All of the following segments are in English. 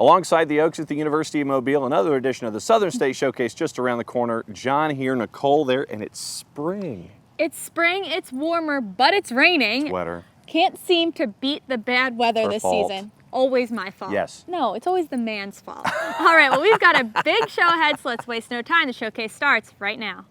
Alongside the Oaks at the University of Mobile, another edition of the Southern State Showcase just around the corner. John here, Nicole there, and it's spring. It's spring, it's warmer, but it's raining. It's wetter. Can't seem to beat the bad weather this season. Always my fault. Yes. No, it's always the man's fault. All right, well, we've got a big show ahead, so let's waste no time. The showcase starts right now.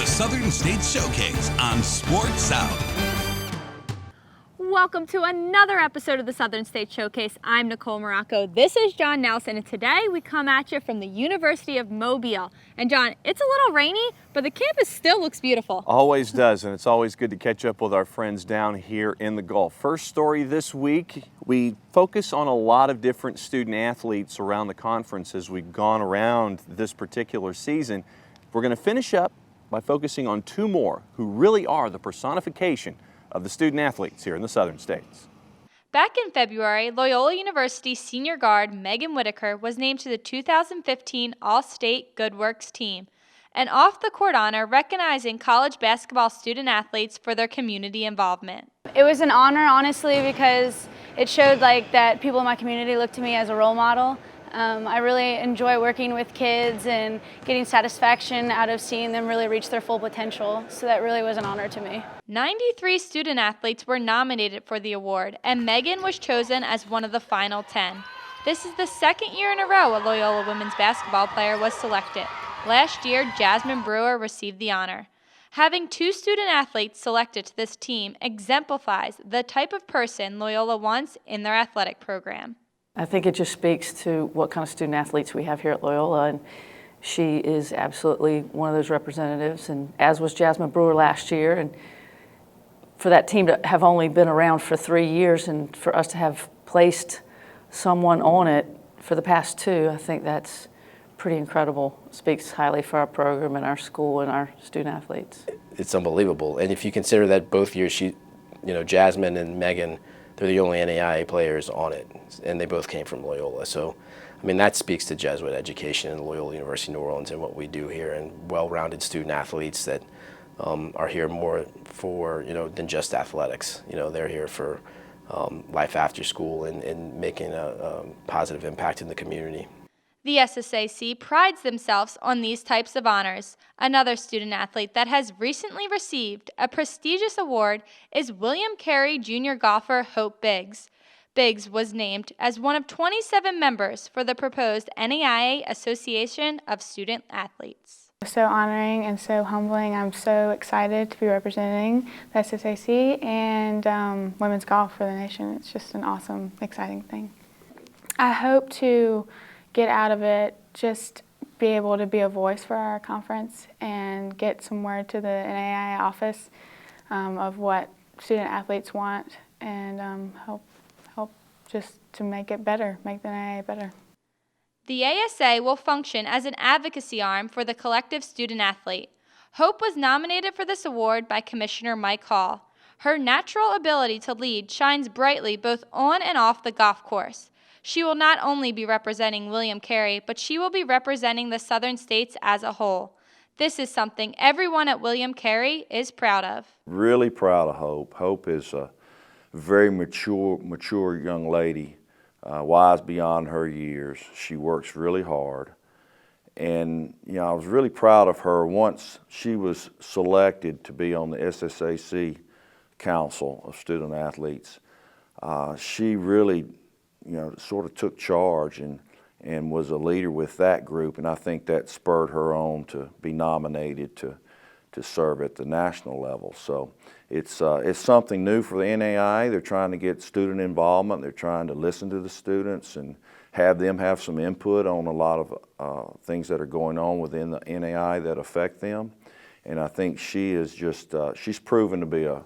Southern State Showcase on Sports South. Welcome to another episode of the Southern State Showcase. I'm Nicole Morocco. This is John Nelson, and today we come at you from the University of Mobile. And John, it's a little rainy, but the campus still looks beautiful. Always does, and it's always good to catch up with our friends down here in the Gulf. First story this week, we focus on a lot of different student athletes around the conference as we've gone around this particular season. We're going to finish up by focusing on two more who really are the personification of the student athletes here in the Southern States. Back in February, Loyola University senior guard Megan Whitaker was named to the 2015 All-State Good Works team, an off-the-court honor recognizing college basketball student athletes for their community involvement. It was an honor, honestly, because it showed that people in my community look to me as a role model. I really enjoy working with kids and getting satisfaction out of seeing them really reach their full potential, so that really was an honor to me. 93 student athletes were nominated for the award, and Megan was chosen as one of the final 10. This is the second year in a row a Loyola women's basketball player was selected. Last year, Jasmine Brewer received the honor. Having two student athletes selected to this team exemplifies the type of person Loyola wants in their athletic program. I think it just speaks to what kind of student athletes we have here at Loyola, and she is absolutely one of those representatives, and as was Jasmine Brewer last year. And for that team to have only been around for 3 years and for us to have placed someone on it for the past two, I think that's pretty incredible. It speaks highly for our program and our school and our student athletes. It's unbelievable, and if you consider that both years Jasmine and Megan, they're the only NAIA players on it, and they both came from Loyola. So, I mean, that speaks to Jesuit education and Loyola University New Orleans and what we do here, and well-rounded student athletes that are here more for, than just athletics. They're here for life after school and making a positive impact in the community. The SSAC prides themselves on these types of honors. Another student athlete that has recently received a prestigious award is William Carey Junior golfer Hope Biggs. Biggs was named as one of 27 members for the proposed NAIA Association of Student Athletes. So honoring and so humbling. I'm so excited to be representing the SSAC and women's golf for the nation. It's just an awesome, exciting thing. I hope to get out of it, just be able to be a voice for our conference and get some word to the NAIA office of what student athletes want, and help just to make it better, make the NAIA better. The ASA will function as an advocacy arm for the collective student athlete. Hope was nominated for this award by Commissioner Mike Hall. Her natural ability to lead shines brightly both on and off the golf course. She will not only be representing William Carey, but she will be representing the Southern States as a whole. This is something everyone at William Carey is proud of. Really proud of Hope. Hope is a very mature young lady, wise beyond her years. She works really hard. And, I was really proud of her once she was selected to be on the SSAC Council of Student Athletes. She really sort of took charge and was a leader with that group, and I think that spurred her on to be nominated to serve at the national level. So it's something new for the NAIA. They're trying to get student involvement. They're trying to listen to the students and have them have some input on a lot of things that are going on within the NAI that affect them. And I think she is just, she's proven to be a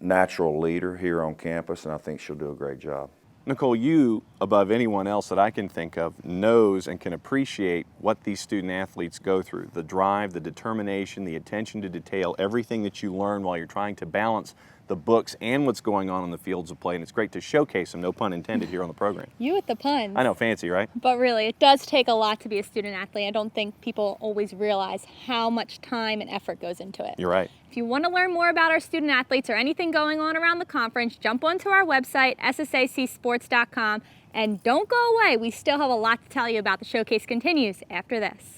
natural leader here on campus, and I think she'll do a great job. Nicole, you, above anyone else that I can think of, knows and can appreciate what these student athletes go through. The drive, the determination, the attention to detail, everything that you learn while you're trying to balance the books and what's going on the fields of play. And it's great to showcase them, no pun intended, here on the program. You with the puns. I know, fancy, right? But really, it does take a lot to be a student athlete. I don't think people always realize how much time and effort goes into it. You're right. If you want to learn more about our student athletes or anything going on around the conference, jump onto our website, ssacsports.com, and don't go away. We still have a lot to tell you about. The showcase continues after this.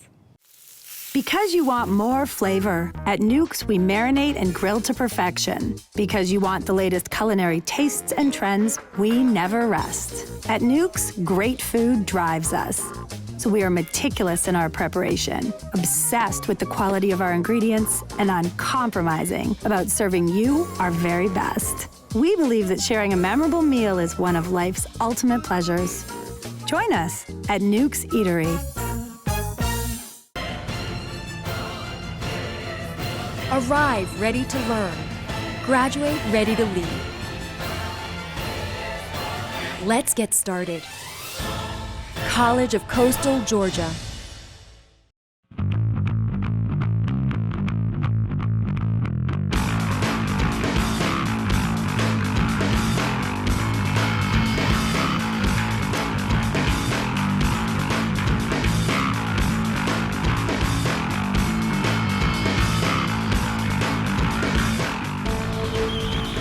Because you want more flavor, at Nukes we marinate and grill to perfection. Because you want the latest culinary tastes and trends, we never rest. At Nukes, great food drives us. So we are meticulous in our preparation, obsessed with the quality of our ingredients, and uncompromising about serving you our very best. We believe that sharing a memorable meal is one of life's ultimate pleasures. Join us at Nukes Eatery. Arrive ready to learn. Graduate ready to lead. Let's get started. College of Coastal Georgia.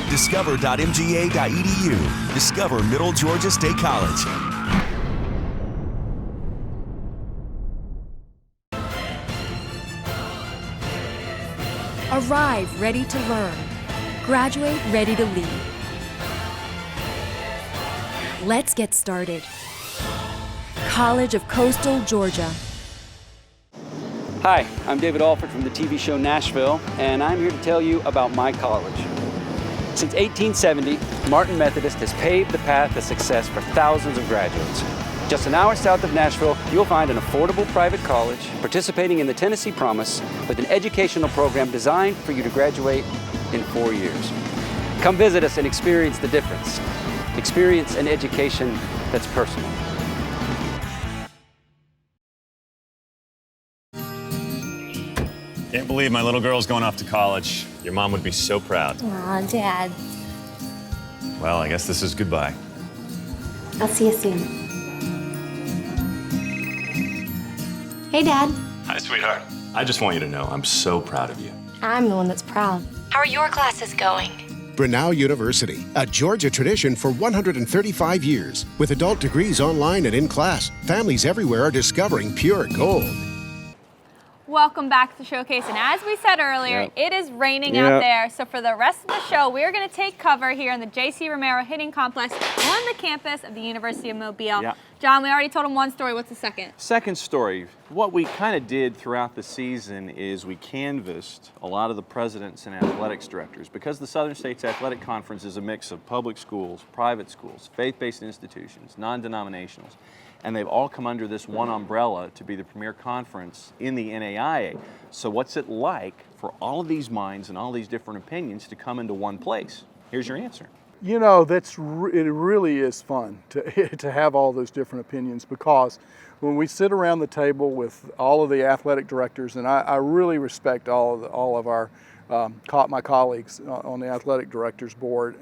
Discover.mga.edu. Discover Middle Georgia State College. Arrive ready to learn. Graduate ready to lead. Let's get started. College of Coastal Georgia. Hi, I'm David Alford from the TV show Nashville, and I'm here to tell you about my college. Since 1870, Martin Methodist has paved the path to success for thousands of graduates. Just an hour south of Nashville, you'll find an affordable private college participating in the Tennessee Promise with an educational program designed for you to graduate in 4 years. Come visit us and experience the difference. Experience an education that's personal. Can't believe my little girl's going off to college. Your mom would be so proud. Aw, Dad. Well, I guess this is goodbye. I'll see you soon. Hey, Dad. Hi, sweetheart. I just want you to know I'm so proud of you. I'm the one that's proud. How are your classes going? Brenau University, a Georgia tradition for 135 years. With adult degrees online and in class, families everywhere are discovering pure gold. Welcome back to the showcase, and as we said earlier, it is raining out there, so for the rest of the show, we're going to take cover here in the J.C. Romero Hitting Complex on the campus of the University of Mobile. John, we already told him one story. What's the second? Second story, what we kind of did throughout the season is we canvassed a lot of the presidents and athletics directors, because the Southern States Athletic Conference is a mix of public schools, private schools, faith-based institutions, non-denominationals. And they've all come under this one umbrella to be the premier conference in the NAIA. So what's it like for all of these minds and all these different opinions to come into one place? Here's your answer. You know, it really is fun to have all those different opinions, because when we sit around the table with all of the athletic directors, and I really respect all of our my colleagues on the athletic directors board,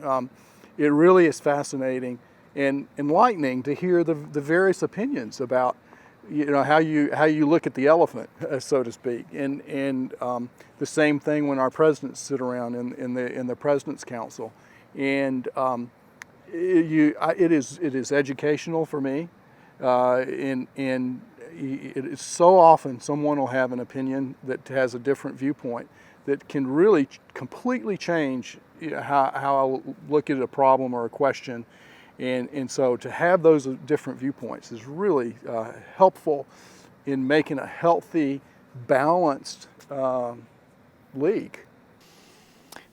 it really is fascinating and enlightening to hear the various opinions about, you know, how you look at the elephant, so to speak, and the same thing when our presidents sit around in the President's Council, and it is educational for me, and it is so often someone will have an opinion that has a different viewpoint that can really completely change, you know, how I look at a problem or a question. And so to have those different viewpoints is really helpful in making a healthy, balanced league.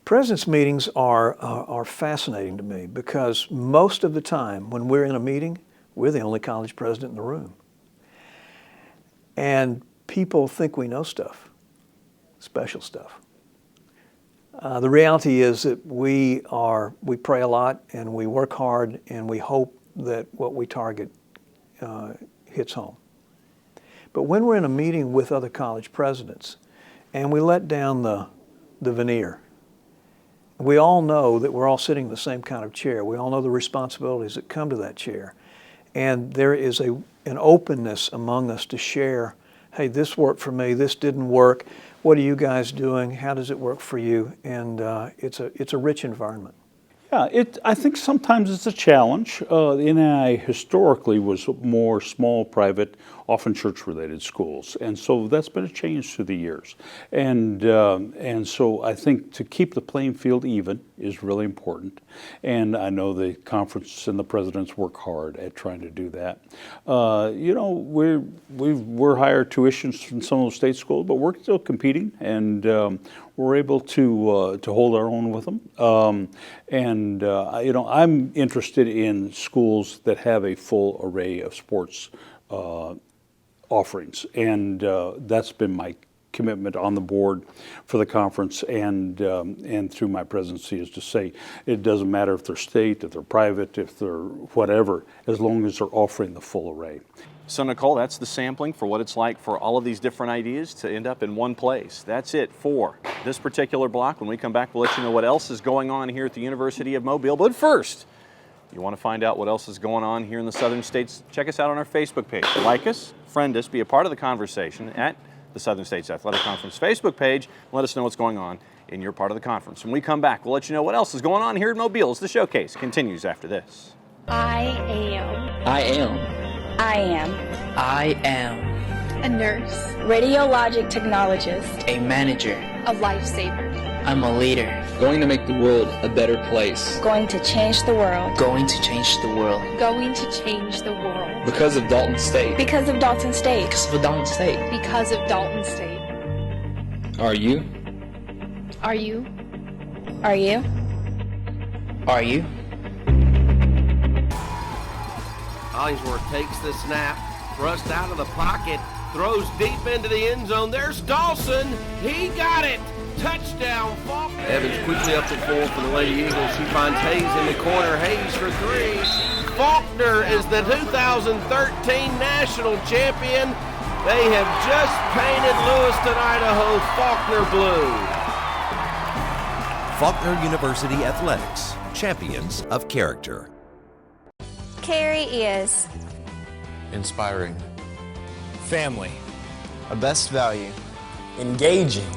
President's meetings are fascinating to me, because most of the time when we're in a meeting, we're the only college president in the room. And people think we know stuff, special stuff. The reality is that we pray a lot and we work hard and we hope that what we target hits home. But when we're in a meeting with other college presidents and we let down the veneer, we all know that we're all sitting in the same kind of chair. We all know the responsibilities that come to that chair. And there is an openness among us to share, hey, this worked for me, this didn't work. What are you guys doing? How does it work for you? And it's a rich environment. Yeah, I think sometimes it's a challenge. The NAI historically was more small, private, often church-related schools, and so that's been a change through the years. And so I think to keep the playing field even is really important. And I know the conference and the presidents work hard at trying to do that. We're higher tuitions from some of those state schools, but we're still competing, and we're able to hold our own with them. I'm interested in schools that have a full array of sports offerings, and that's been my commitment on the board for the conference and through my presidency, is to say it doesn't matter if they're state, if they're private, if they're whatever, as long as they're offering the full array. So Nicole, that's the sampling for what it's like for all of these different ideas to end up in one place. That's it for this particular block. When we come back, we'll let you know what else is going on here at the University of Mobile. But first, you want to find out what else is going on here in the Southern States, check us out on our Facebook page. Like us, friend us, be a part of the conversation at the Southern States Athletic Conference Facebook page. Let us know what's going on in your part of the conference. When we come back, we'll let you know what else is going on here at Mobile as the showcase continues after this. I am. I am. I am. I am. A nurse. Radiologic technologist. A manager. A lifesaver. I'm a leader. Going to make the world a better place. Going to change the world. Going to change the world. Going to change the world. Because of Dalton State. Because of Dalton State. Because of Dalton State. Because of Dalton State. Are you? Are you? Are you? Are you? Hollingsworth takes the snap, thrust out of the pocket, throws deep into the end zone. There's Dawson. He got it. Touchdown, Faulkner. Evans quickly up the floor for the Lady Eagles. He finds Hayes in the corner. Hayes for three. Faulkner is the 2013 national champion. They have just painted Lewiston, Idaho, Faulkner blue. Faulkner University Athletics, champions of character. Carrie is inspiring, family, a best value, engaging,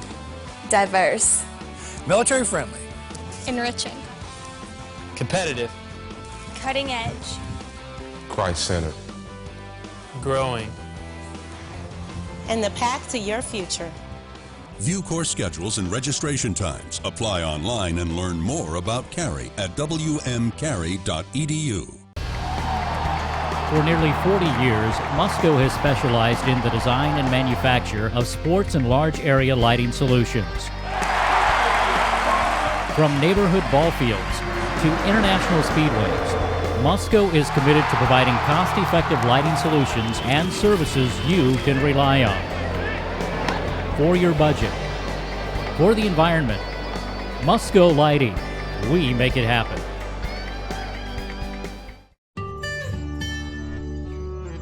diverse, military friendly, enriching, competitive, cutting edge, Christ-centered, growing, and the path to your future. View course schedules and registration times. Apply online and learn more about Cary at wmcary.edu. For nearly 40 years, Musco has specialized in the design and manufacture of sports and large area lighting solutions. From neighborhood ball fields to international speedways, Musco is committed to providing cost-effective lighting solutions and services you can rely on. For your budget, for the environment, Musco Lighting, we make it happen.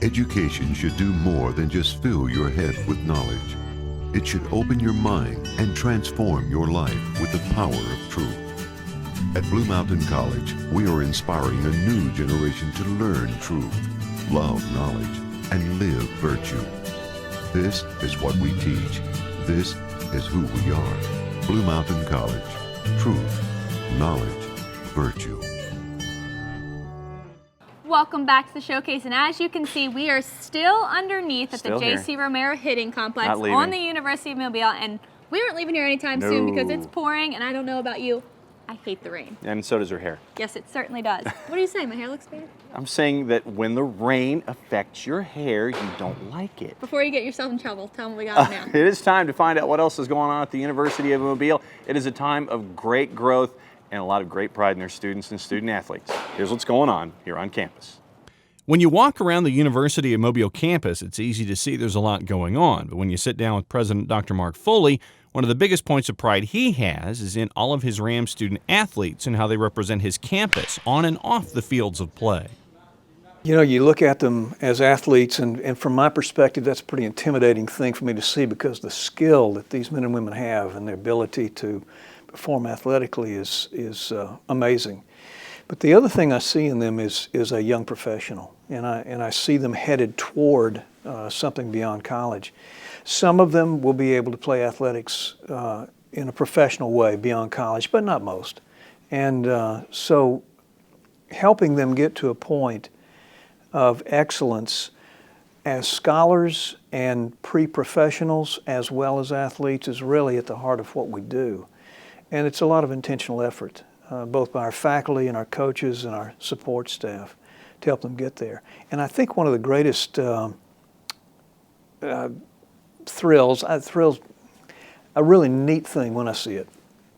Education should do more than just fill your head with knowledge. It should open your mind and transform your life with the power of truth. At Blue Mountain College, we are inspiring a new generation to learn truth, love knowledge, and live virtue. This is what we teach. This is who we are. Blue Mountain College. Truth, knowledge, virtue. Welcome back to the showcase, and as you can see, we are still underneath at the J.C. Romero Hitting Complex on the University of Mobile, and we aren't leaving here anytime soon because it's pouring, and I don't know about you, I hate the rain. And so does her hair. Yes, it certainly does. What are you saying? My hair looks bad? I'm saying that when the rain affects your hair, you don't like it. Before you get yourself in trouble, tell them we got it now. It is time to find out what else is going on at the University of Mobile. It is a time of great growth and a lot of great pride in their students and student athletes. Here's what's going on here on campus. When you walk around the University of Mobile campus, it's easy to see there's a lot going on. But when you sit down with President Dr. Mark Foley, one of the biggest points of pride he has is in all of his Rams student athletes and how they represent his campus on and off the fields of play. You know, you look at them as athletes, and from my perspective, that's a pretty intimidating thing for me to see, because the skill that these men and women have and their ability to perform athletically is amazing. But the other thing I see in them is a young professional, and I see them headed toward something beyond college. Some of them will be able to play athletics in a professional way beyond college, but not most. And so helping them get to a point of excellence as scholars and pre-professionals as well as athletes is really at the heart of what we do. And it's a lot of intentional effort, both by our faculty and our coaches and our support staff, to help them get there. And I think one of the greatest thrills, a really neat thing when I see it,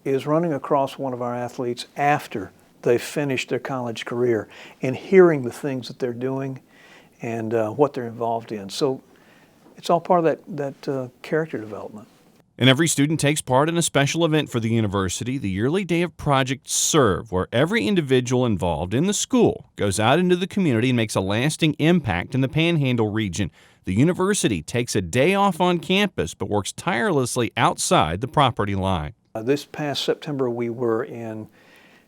is running across one of our athletes after they've finished their college career and hearing the things that they're doing and what they're involved in. So it's all part of that character development. And every student takes part in a special event for the university, the yearly Day of Project Serve, where every individual involved in the school goes out into the community and makes a lasting impact in the Panhandle region. The university takes a day off on campus but works tirelessly outside the property line. This past September, we were in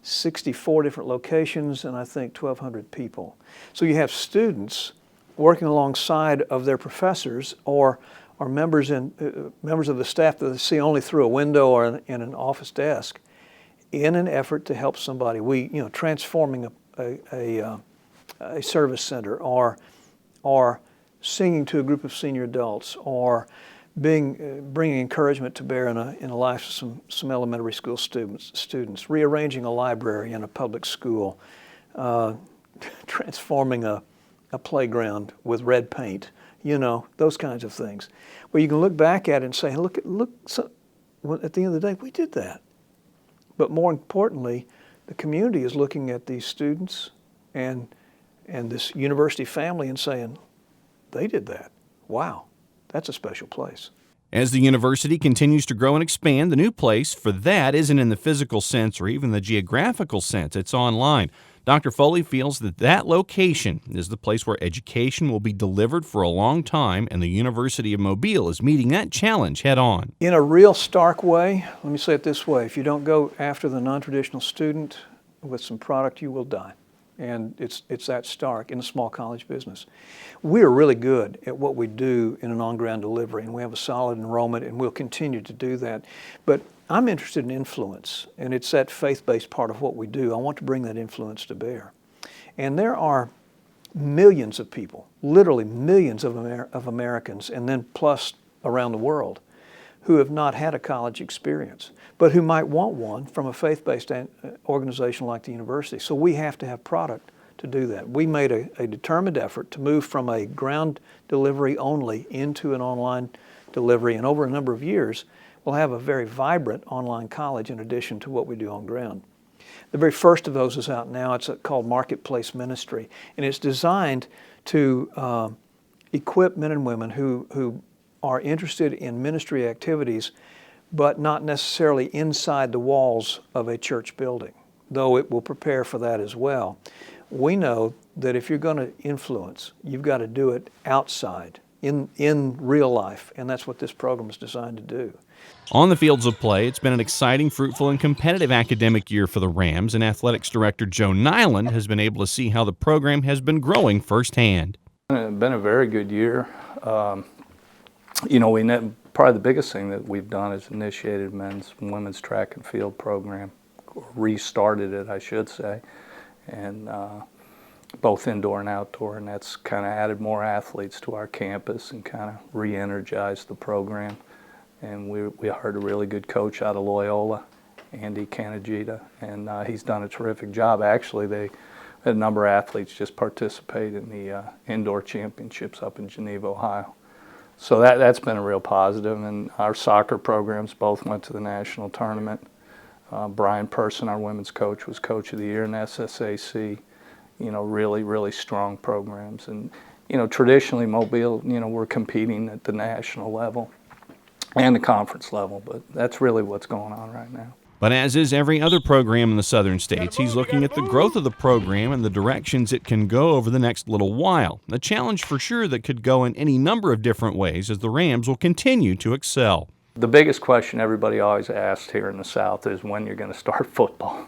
64 different locations and I think 1,200 people. So you have students working alongside of their professors or members of the staff that they see only through a window or in an office desk in an effort to help somebody. Transforming a service center or singing to a group of senior adults or bringing encouragement to bear in a life of some elementary school students, rearranging a library in a public school, transforming a playground with red paint, those kinds of things, where you can look back at it and say, hey, look, at the end of the day, we did that. But more importantly, the community is looking at these students and this university family and saying, they did that. Wow. That's a special place. As the university continues to grow and expand, the new place for that isn't in the physical sense or even the geographical sense. It's online. Dr. Foley feels that location is the place where education will be delivered for a long time, and the University of Mobile is meeting that challenge head on. In a real stark way, let me say it this way, if you don't go after the non-traditional student with some product, you will die. And it's that stark in a small college business. We're really good at what we do in an on-ground delivery, and we have a solid enrollment, and we'll continue to do that. But I'm interested in influence, and it's that faith-based part of what we do. I want to bring that influence to bear. And there are millions of people, literally millions of Americans, and then plus around the world, who have not had a college experience, but who might want one from a faith-based organization like the university. So we have to have product to do that. We made a determined effort to move from a ground delivery only into an online delivery, and over a number of years, we'll have a very vibrant online college in addition to what we do on ground. The very first of those is out now. It's called Marketplace Ministry, and it's designed to equip men and women who are interested in ministry activities, but not necessarily inside the walls of a church building, though it will prepare for that as well. We know that if you're going to influence, you've got to do it outside, in real life, and that's what this program is designed to do. On the fields of play, it's been an exciting, fruitful, and competitive academic year for the Rams, and Athletics Director Joe Nyland has been able to see how the program has been growing firsthand. It's been a very good year. Probably the biggest thing that we've done is initiated men's and women's track and field program, or restarted it, I should say, and both indoor and outdoor, and that's kind of added more athletes to our campus and kind of re-energized the program. And we hired a really good coach out of Loyola, Andy Canagita, and he's done a terrific job. Actually, they had a number of athletes just participate in the indoor championships up in Geneva, Ohio. So that's been a real positive, and our soccer programs both went to the national tournament. Brian Person, our women's coach, was Coach of the Year in SSAC. really, really strong programs. And, traditionally Mobile, we're competing at the national level and the conference level, but that's really what's going on right now. But as is every other program in the southern states, he's looking at the growth of the program and the directions it can go over the next little while. A challenge for sure that could go in any number of different ways as the Rams will continue to excel. The biggest question everybody always asks here in the South is when you're going to start football.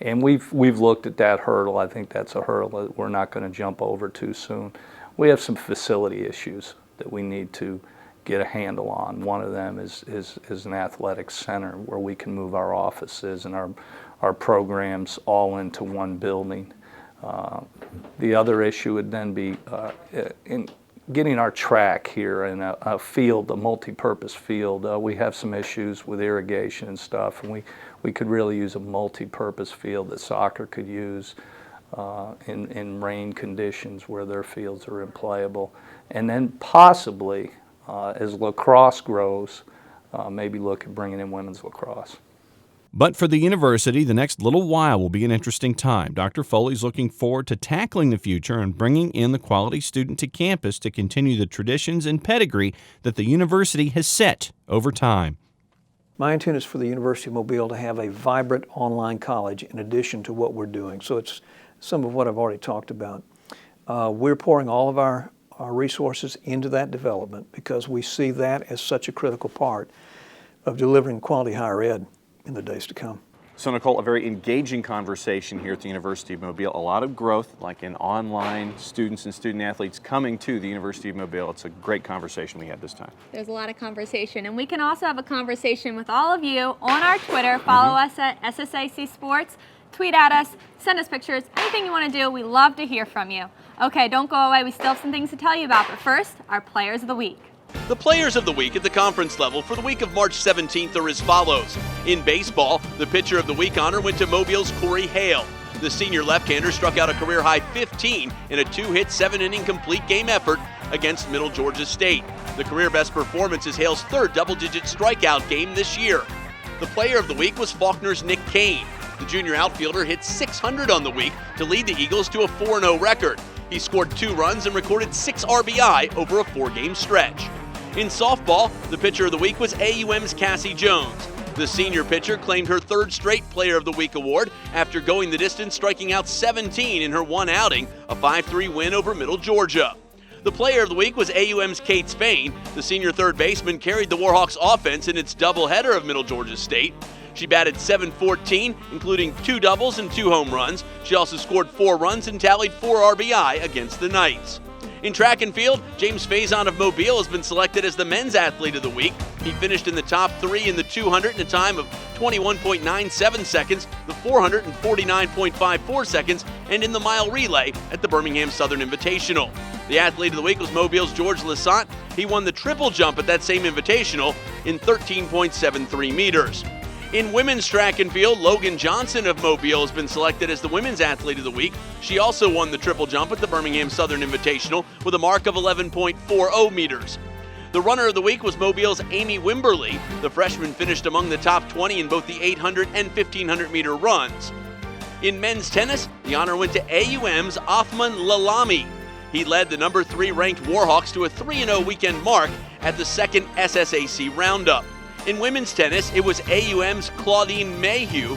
And we've looked at that hurdle. I think that's a hurdle that we're not going to jump over too soon. We have some facility issues that we need to get a handle on. One of them is an athletics center where we can move our offices and our programs all into one building. The other issue would then be in getting our track here in a field, a multi-purpose field. We have some issues with irrigation and stuff, and we could really use a multi-purpose field that soccer could use in rain conditions where their fields are unplayable. And then possibly, as lacrosse grows, maybe look at bringing in women's lacrosse. But for the university, the next little while will be an interesting time. Dr. Foley's looking forward to tackling the future and bringing in the quality student to campus to continue the traditions and pedigree that the university has set over time. My intent is for the University of Mobile to have a vibrant online college in addition to what we're doing. So it's some of what I've already talked about. We're pouring all of our resources into that development because we see that as such a critical part of delivering quality higher ed in the days to come. So Nicole, a very engaging conversation here at the University of Mobile. A lot of growth, like in online students and student athletes coming to the University of Mobile. It's a great conversation we had this time. There's a lot of conversation, and we can also have a conversation with all of you on our Twitter. Follow us at SSAC Sports. Tweet at us, send us pictures, anything you want to do. We love to hear from you. Okay, don't go away. We still have some things to tell you about, but first, our Players of the Week. The Players of the Week at the conference level for the week of March 17th are as follows. In baseball, the Pitcher of the Week honor went to Mobile's Corey Hale. The senior left-hander struck out a career-high 15 in a 2-hit, 7-inning complete game effort against Middle Georgia State. The career-best performance is Hale's third double-digit strikeout game this year. The Player of the Week was Faulkner's Nick Kane. The junior outfielder hit .600 on the week to lead the Eagles to a 4-0 record. He scored 2 runs and recorded 6 RBI over a 4-game stretch. In softball, the Pitcher of the Week was AUM's Cassie Jones. The senior pitcher claimed her third straight Player of the Week award after going the distance, striking out 17 in her one outing, a 5-3 win over Middle Georgia. The Player of the Week was AUM's Kate Spain. The senior third baseman carried the Warhawks offense in its doubleheader of Middle Georgia State. She batted .714, including 2 doubles and 2 home runs. She also scored 4 runs and tallied 4 RBI against the Knights. In track and field, James Faison of Mobile has been selected as the Men's Athlete of the Week. He finished in the top 3 in the 200 in a time of 21.97 seconds, the 400 in 49.54 seconds, and in the mile relay at the Birmingham Southern Invitational. The Athlete of the Week was Mobile's George Lassant. He won the triple jump at that same Invitational in 13.73 meters. In women's track and field, Logan Johnson of Mobile has been selected as the Women's Athlete of the Week. She also won the triple jump at the Birmingham Southern Invitational with a mark of 11.40 meters. The Runner of the Week was Mobile's Amy Wimberly. The freshman finished among the top 20 in both the 800 and 1500 meter runs. In men's tennis, the honor went to AUM's Othman Lalami. He led the number 3 ranked Warhawks to a 3-0 weekend mark at the second SSAC Roundup. In women's tennis, it was AUM's Claudine Mayhew.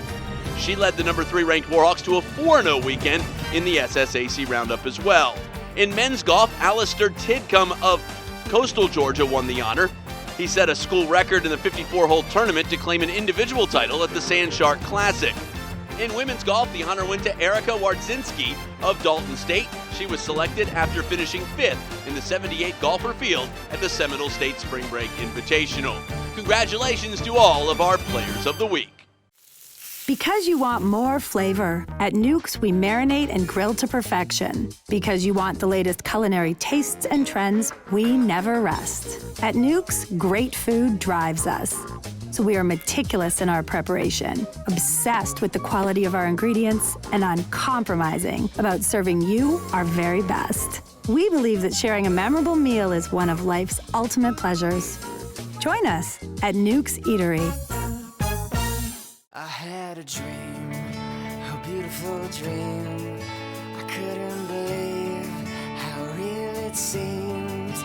She led the number 3 ranked Warhawks to a 4-0 weekend in the SSAC Roundup as well. In men's golf, Alistair Tidcombe of Coastal Georgia won the honor. He set a school record in the 54-hole tournament to claim an individual title at the Sand Shark Classic. In women's golf, the honor went to Erica Wardzinski of Dalton State. She was selected after finishing 5th in the 78 golfer field at the Seminole State Spring Break Invitational. Congratulations to all of our Players of the Week. Because you want more flavor, at Nukes we marinate and grill to perfection. Because you want the latest culinary tastes and trends, we never rest. At Nukes, great food drives us. So we are meticulous in our preparation, obsessed with the quality of our ingredients, and uncompromising about serving you our very best. We believe that sharing a memorable meal is one of life's ultimate pleasures. Join us at Nukes Eatery. I had a dream, a beautiful dream. I couldn't believe how real it seems.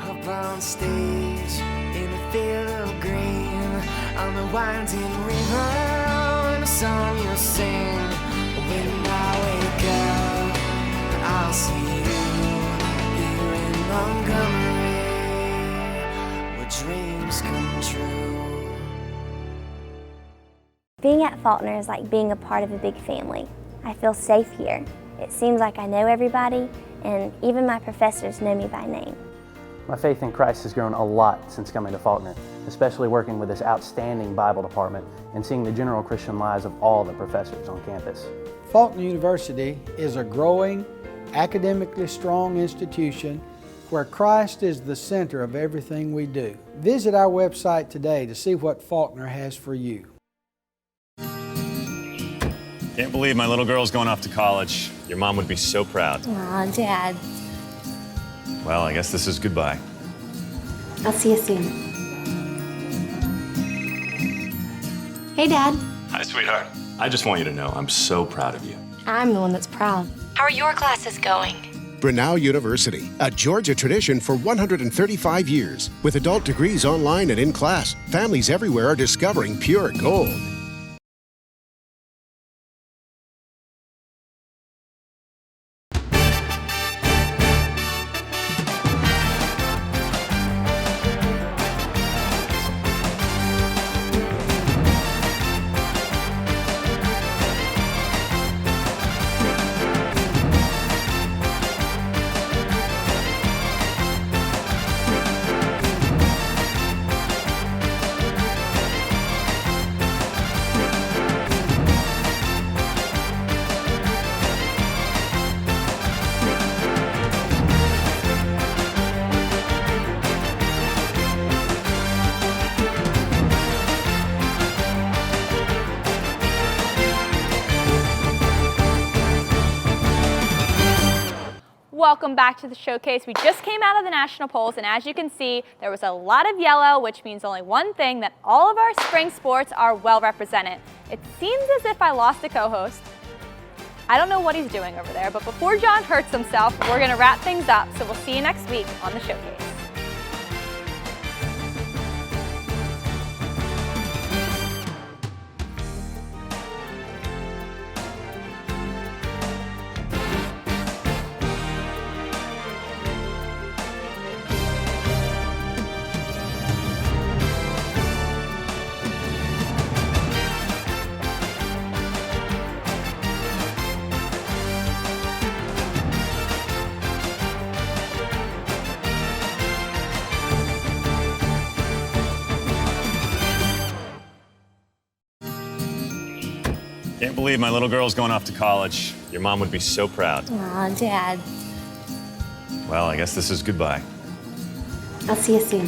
Up on stage in a field of green, on the winding river, in a song you'll sing. When I wake up, I'll see you here in Montgomery, where dreams come true. Being at Faulkner is like being a part of a big family. I feel safe here. It seems like I know everybody, and even my professors know me by name. My faith in Christ has grown a lot since coming to Faulkner, especially working with this outstanding Bible department and seeing the general Christian lives of all the professors on campus. Faulkner University is a growing, academically strong institution where Christ is the center of everything we do. Visit our website today to see what Faulkner has for you. Can't believe my little girl's going off to college. Your mom would be so proud. Aw, Dad. Well, I guess this is goodbye. I'll see you soon. Hey, Dad. Hi, sweetheart. I just want you to know I'm so proud of you. I'm the one that's proud. How are your classes going? Grinnell University, a Georgia tradition for 135 years. With adult degrees online and in class, families everywhere are discovering pure gold. Welcome back to the showcase. We just came out of the national polls, and as you can see, there was a lot of yellow, which means only one thing, that all of our spring sports are well represented. It seems as if I lost a co-host. I don't know what he's doing over there, but before John hurts himself, we're gonna wrap things up, so we'll see you next week on the showcase. Can't believe my little girl's going off to college. Your mom would be so proud. Aw, Dad. Well, I guess this is goodbye. I'll see you soon.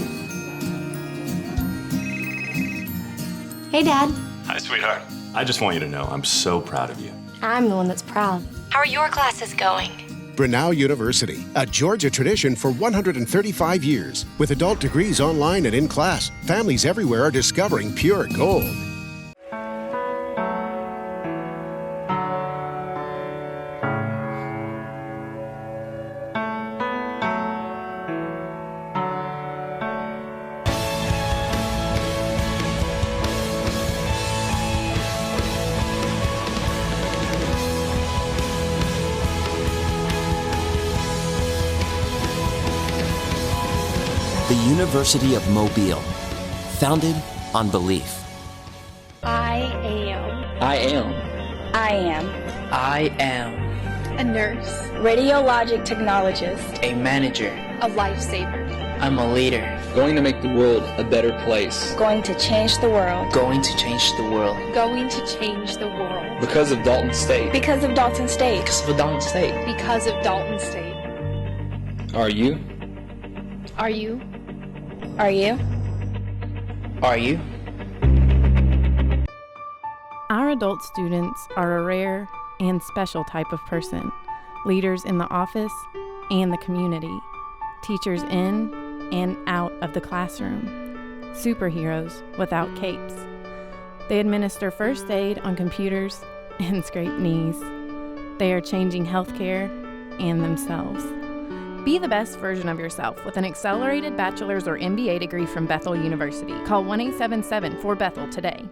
Hey, Dad. Hi, sweetheart. I just want you to know I'm so proud of you. I'm the one that's proud. How are your classes going? Grinnell University, a Georgia tradition for 135 years. With adult degrees online and in class, families everywhere are discovering pure gold. The University of Mobile, founded on belief. I am. I am. I am. I am. A nurse. Radiologic technologist. A manager. A lifesaver. I'm a leader. Going to make the world a better place. Going to change the world. Going to change the world. Going to change the world. Because of Dalton State. Because of Dalton State. Because of Dalton State. Because of Dalton State. Are you? Are you? Are you? Are you? Our adult students are a rare and special type of person, leaders in the office and the community, teachers in and out of the classroom, superheroes without capes. They administer first aid on computers and scrape knees. They are changing healthcare and themselves. Be the best version of yourself with an accelerated bachelor's or MBA degree from Bethel University. Call 1-877-4BETHEL today.